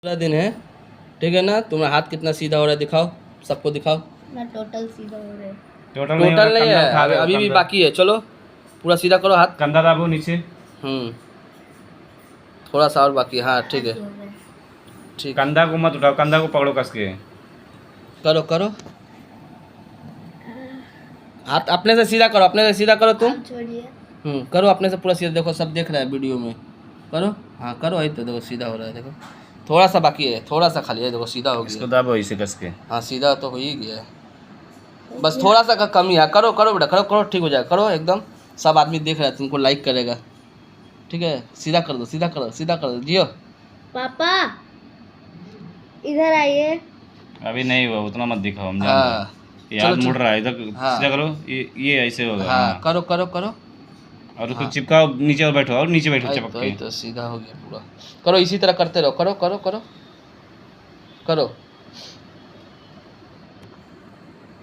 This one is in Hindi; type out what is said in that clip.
पूरा दिन है, ठीक है ना। तुम्हारा हाथ कितना सीधा हो रहा है दिखाओ, सबको दिखाओ। ना टोटल सीधा हो रहा है। टोटल नहीं है, अभी भी बाकी है। चलो पूरा सीधा करो हाथ, कंधा दाबो नीचे। थोड़ा सा और बाकी है। हाँ ठीक है, ऐसे हो रहा है। ठीक। कंधा को मत उठाओ, कंधा को पकड़ो कस के। करो करो, हाथ अपने से सीधा करो, अपने से सीधा करो तुम। आप छोड़िए। करो अपने से पूरा सीधा, देखो सब देख रहा है वीडियो में। करो, हाँ करो, आई तो देखो सीधा हो रहा है। देखो थोड़ा सा बाकी है, थोड़ा सा खाली है, देखो सीधा हो इसको गया। दाबो इसे कस के। हाँ सीधा तो हो ही गया है, बस थोड़ा सा का कमी है। करो करो बेटा, करो करो, ठीक हो जाएगा। करो एकदम, सब आदमी देख रहा है, तुमको लाइक करेगा। ठीक है, सीधा कर दो, सीधा कर दो, सीधा कर दो, जियो। पापा इधर आइए। अभी नहीं हुआ, उतना मत दिखाओ, हम जान हाँ रहे हैं। ये चलो हाथ चलो, मुड़ रहा है इधर। हाँ। सीधा करो, ये ऐसे होगा। हाँ करो करो करो, और उसको हाँ। चिपकाओ नीचे, और बैठो, और नीचे बैठो चिपक के। तो सीधा हो गया पूरा। करो इसी तरह करते रहो, करो करो करो करो।